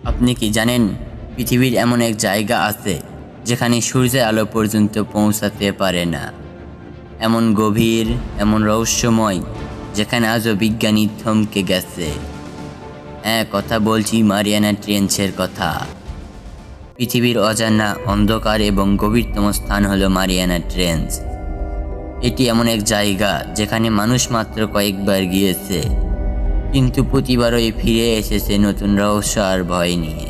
আপনি কি জানেন পৃথিবীর এমন এক জায়গা আছে যেখানে সূর্যের আলো পর্যন্ত পৌঁছাতে পারে না? এমন গভীর, এমন রহস্যময়, যেখানে আজও বিজ্ঞানী থমকে গেছে। হ্যাঁ, কথা বলছি মারিয়ানা ট্রেঞ্চের কথা। পৃথিবীর অজানা, অন্ধকার এবং গভীরতম স্থান হলো মারিয়ানা ট্রেঞ্চ। এটি এমন এক জায়গা যেখানে মানুষ মাত্র কয়েকবার গিয়েছে, কিন্তু প্রতিবারই ফিরে এসেছে নতুন রহস্য আর ভয় নিয়ে।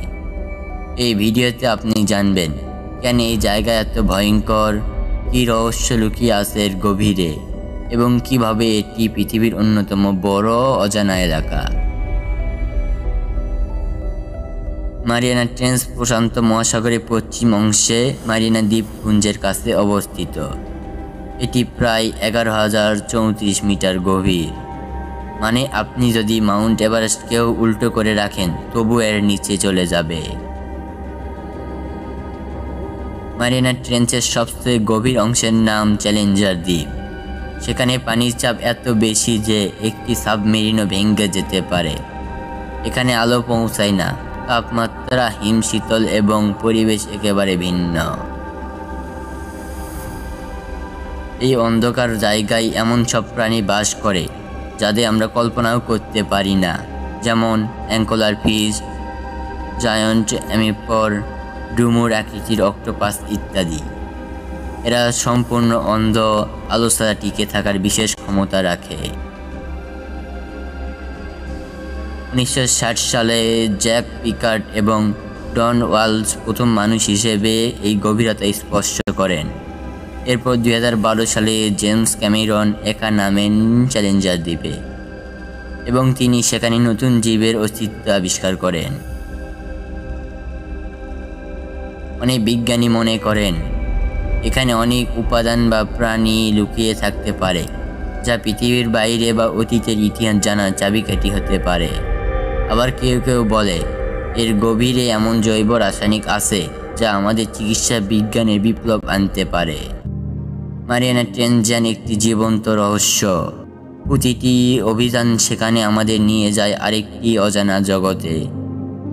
এই ভিডিওতে আপনি জানবেন কেন এই জায়গা এত ভয়ঙ্কর, কী রহস্য লুকিয়ে আছে এর গভীরে, এবং কিভাবে এটি পৃথিবীর অন্যতম বড় অজানা এলাকা। মারিয়ানা ট্রেঞ্চ প্রশান্ত মহাসাগরের পশ্চিম অংশে মারিয়ানা দ্বীপপুঞ্জের কাছে অবস্থিত। এটি প্রায় 11,034 মিটার গভীর। মানে আপনি যদি মাউন্ট এভারেস্টকেও উল্টো করে রাখেন তবু এর নিচে চলে যাবে। মারিয়ানা ট্রেঞ্চের সবচেয়ে গভীর অংশের নাম চ্যালেঞ্জার দ্বীপ। সেখানে পানির চাপ এত বেশি যে একটি সাবমেরিনও ভেঙে যেতে পারে। এখানে আলো পৌঁছায় না, তাপমাত্রা হিমশীতল এবং পরিবেশ একেবারে ভিন্ন। এই অন্ধকার জায়গায় এমন সব প্রাণী বাস করে যাদের আমরা কল্পনাও করতে পারি না, যেমন অ্যাঙ্কলার ফিশ, জায়ান্ট অ্যামিপর, ডুমুর আকৃতির অক্টোপাস ইত্যাদি। এরা সম্পূর্ণ অন্ধ, আলো ছাড়া টিকে থাকার বিশেষ ক্ষমতা রাখে। 1960 সালে জ্যাক পিকার্ড এবং ডন ওয়ালস প্রথম মানুষ হিসেবে এই গভীরতা স্পর্শ করেন। এরপর 2012 সালে জেমস ক্যামেরন একা নামেন চ্যালেঞ্জার দ্বীপে, এবং তিনি সেখানে নতুন জীবের অস্তিত্ব আবিষ্কার করেন। অনেক বিজ্ঞানী মনে করেন এখানে অনেক উপাদান বা প্রাণী লুকিয়ে থাকতে পারে, যা পৃথিবীর বাইরে বা অতীতের ইতিহাস জানার চাবিকাঠি হতে পারে। আবার কেউ কেউ বলে এর গভীরে এমন জৈব রাসায়নিক আছে যা আমাদের চিকিৎসা বিজ্ঞানের বিপ্লব আনতে পারে। মারিয়ানা ট্রেঞ্চ যেন একটি জীবন্ত রহস্য। প্রতিটি অভিযান সেখানে আমাদের নিয়ে যায় আরেকটি অজানা জগতে।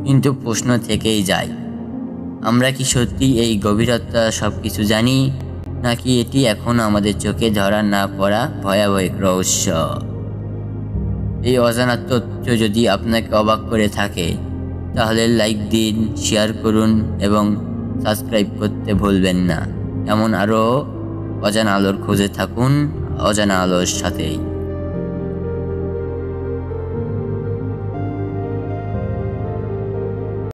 কিন্তু প্রশ্ন থেকেই যায়, আমরা কি সত্যি এই গভীরতা সব কিছু জানি, নাকি এটি এখনও আমাদের চোখে ধরা না পড়া ভয়াবহ রহস্য? এই অজানা তথ্য যদি আপনাকে অবাক করে থাকে তাহলে লাইক দিন, শেয়ার করুন এবং সাবস্ক্রাইব করতে ভুলবেন না। এমন আরও অজানা আলোর খোঁজে থাকুন অজানা আলোর সাথেই।